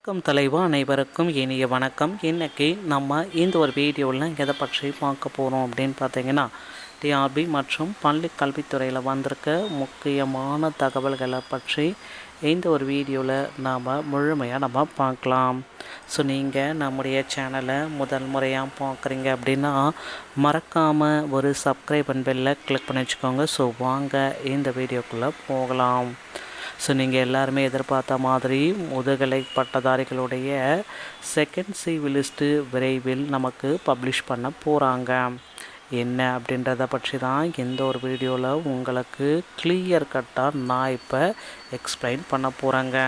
வணக்கம் தலைவா, அனைவருக்கும் இனிய வணக்கம். இன்றைக்கி நம்ம இந்த ஒரு வீடியோவில் எதை பற்றி பார்க்க போகிறோம் அப்படின்னு பார்த்தீங்கன்னா, டிஆர்பி மற்றும் பள்ளி கல்வித்துறையில் வந்திருக்க முக்கியமான தகவல்களை பற்றி இந்த ஒரு வீடியோவில் நாம் முழுமையாக பார்க்கலாம். ஸோ நீங்கள் நம்முடைய சேனலை முதல் முறையாக பார்க்குறீங்க அப்படின்னா மறக்காமல் ஒரு சப்ஸ்கிரைப் அண்ட் பெல்லை கிளிக் பண்ணி வச்சுக்கோங்க. ஸோ வாங்க இந்த வீடியோக்குள்ளே போகலாம். ஸோ நீங்கள் எல்லாருமே எதிர்பார்த்த மாதிரி முதுகலை பட்டதாரிகளுடைய செகண்ட் சிவி லிஸ்ட்டு விரைவில் நமக்கு பப்ளிஷ் பண்ண போகிறாங்க. என்ன அப்படின்றத பற்றி தான் இந்த ஒரு வீடியோவில் உங்களுக்கு கிளியர் கட்டாக நான் இப்போ எக்ஸ்பிளைன் பண்ண போகிறேங்க.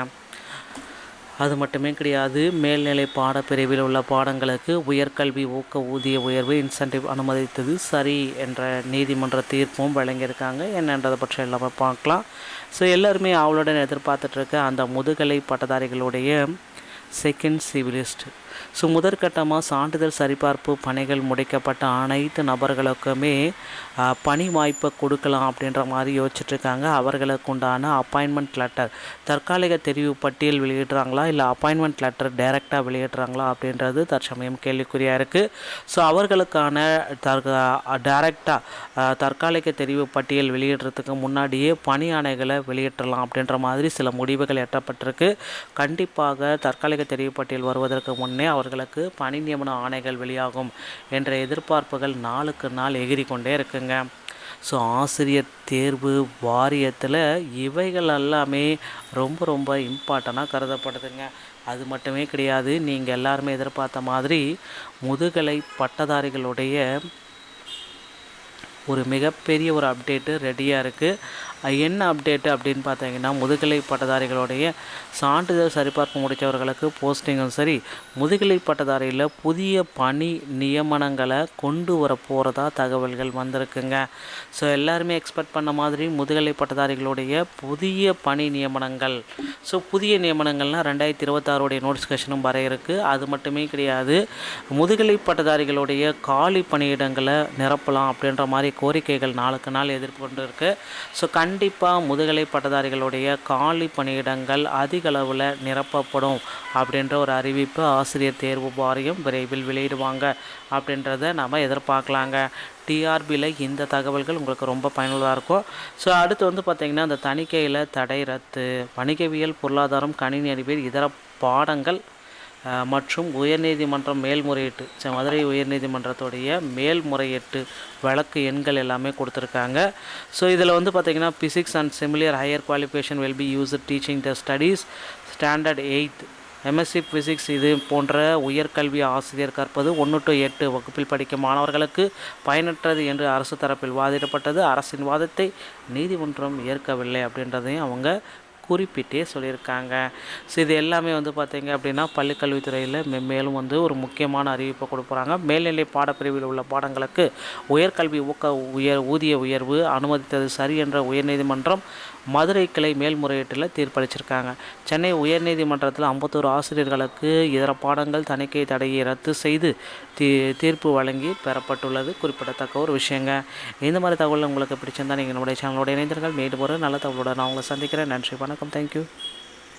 அது மட்டுமே கிடையாது, மேல்நிலை பாடப்பிரிவில் உள்ள பாடங்களுக்கு உயர்கல்வி ஊக்க ஊதிய உயர்வு இன்சென்டிவ் அனுமதித்தது சரி என்ற நீதிமன்ற தீர்ப்பும் வழங்கியிருக்காங்க. என்னன்றதை பற்றி எல்லாமே பார்க்கலாம். ஸோ எல்லாருமே அவளுடன் எதிர்பார்த்துட்ருக்க அந்த முதுகலை பட்டதாரிகளுடைய செகண்ட் சிவி லிஸ்ட். ஸோ முதற்கட்டமாக சான்றிதழ் சரிபார்ப்பு பணிகள் முடிக்கப்பட்ட அனைத்து நபர்களுக்குமே பணி வாய்ப்பை கொடுக்கலாம் அப்படின்ற மாதிரி யோசிச்சுட்ருக்காங்க. அவர்களுக்கு உண்டான அப்பாயின்மெண்ட் லெட்டர் தற்காலிக தெரிவு பட்டியல் வெளியிடுறாங்களா இல்லை அப்பாயின்மெண்ட் லெட்டர் டைரெக்டாக வெளியிடுறாங்களா அப்படின்றது தற்சமயம் கேள்விக்குறியாக இருக்குது. ஸோ அவர்களுக்கான டைரெக்டாக தற்காலிக தெரிவு பட்டியல் வெளியிடுறதுக்கு முன்னாடியே பணி ஆணைகளை வெளியிடலாம் அப்படின்ற மாதிரி சில முடிவுகள் எட்டப்பட்டிருக்கு. கண்டிப்பாக தற்காலிக தெரிவு பட்டியல் வருவதற்கு முன்னே அவர்களுக்கு பணி நியமன ஆணைகள் வெளியாகும் என்ற எதிர்பார்ப்புகள் நாளுக்கு நாள் எகிரி கொண்டே இருக்குங்க. ஸோ ஆசிரியர் தேர்வு வாரியத்தில் இவைகள் எல்லாமே ரொம்ப இம்பார்ட்டண்ட்டாக கருதப்படுதுங்க. அது மட்டுமே கிடையாது, நீங்கள் எல்லாருமே எதிர்பார்த்த மாதிரி முதுகலை பட்டதாரிகளுடைய ஒரு மிகப்பெரிய ஒரு அப்டேட்டு ரெடியாக இருக்குது. என்ன அப்டேட்டு அப்படின்னு பார்த்தீங்கன்னா, முதுகலை பட்டதாரிகளுடைய சான்றிதழ் சரிபார்ப்பு முடித்தவர்களுக்கு போஸ்டிங்கும் சரி, முதுகலை பட்டதாரியில் புதிய பணி நியமனங்களை கொண்டு வர போகிறதா தகவல்கள் வந்திருக்குங்க. ஸோ எல்லாருமே எக்ஸ்பெக்ட் பண்ண மாதிரி முதுகலை பட்டதாரிகளுடைய புதிய பணி நியமனங்கள், ஸோ புதிய நியமனங்கள்னால் 2026 நோட்டிஃபிகேஷனும் வர இருக்குது. அது மட்டுமே கிடையாது, முதுகலை பட்டதாரிகளுடைய காலி பணியிடங்களை நிரப்பலாம் அப்படின்ற மாதிரி கோரிக்கைகள் நாளுக்கு நாள் எதிர்கொண்டு இருக்குது. ஸோ கண்டிப்பாக முதுகலை பட்டதாரிகளுடைய காலி பணியிடங்கள் அதிக அளவில் நிரப்பப்படும் அப்படின்ற ஒரு அறிவிப்பு ஆசிரியர் தேர்வு வாரியம் விரைவில் வெளியிடுவாங்க அப்படின்றத நம்ம எதிர்பார்க்கலாங்க. டிஆர்பியில் இந்த தகவல்கள் உங்களுக்கு ரொம்ப பயனுள்ளதாக இருக்கும். ஸோ அடுத்து பார்த்திங்கன்னா, அந்த தணிக்கையில் தடை ரத்து, வணிகவியல், பொருளாதாரம், கணினி அறிவியல், இதர பாடங்கள் மற்றும் உயர்நீதிமன்றம் மேல்முறையீட்டு மதுரை உயர்நீதிமன்றத்துடைய மேல்முறையீட்டு வழக்கு எண்கள் எல்லாமே கொடுத்துருக்காங்க. ஸோ இதில் பார்த்திங்கன்னா, physics and similar higher qualification will be used teaching the studies standard 8 MSc physics இது போன்ற உயர்கல்வி ஆசிரியர் கற்பது 1 to 8 வகுப்பில் படிக்கும் மாணவர்களுக்கு பயனற்றது என்று அரசு தரப்பில் வாதிடப்பட்டது. அரசின் வாதத்தை நீதிமன்றம் ஏற்கவில்லை அப்படின்றதையும் அவங்க குறிப்பிட்டே சொல்லியிருக்காங்க. ஸோ இது எல்லாமே பார்த்திங்க அப்படின்னா பள்ளிக்கல்வித்துறையில் மேலும் ஒரு முக்கியமான அறிவிப்பை கொடுக்குறாங்க. மேல்நிலை பாடப்பிரிவில் உள்ள பாடங்களுக்கு உயர்கல்வி ஊதிய உயர்வு அனுமதித்தது சரி என்ற உயர்நீதிமன்றம் மதுரை கிளை மேல்முறையீட்டில் தீர்ப்பளிச்சிருக்காங்க. சென்னை உயர்நீதிமன்றத்தில் 51 ஆசிரியர்களுக்கு இதர பாடங்கள் தணிக்கை தடையை ரத்து செய்து தீர்ப்பு வழங்கி பெறப்பட்டுள்ளது குறிப்பிடத்தக்க ஒரு விஷயங்க. இந்த மாதிரி தகவல் உங்களுக்கு பிடிச்சிருந்தால் நீங்கள் நம்முடைய சேனலோட இணைந்தீர்கள். மேலும் ஒரு நல்ல தகவலோட நான் உங்களை சந்திக்கிறேன். நன்றி, வணக்கம், தேங்க்யூ.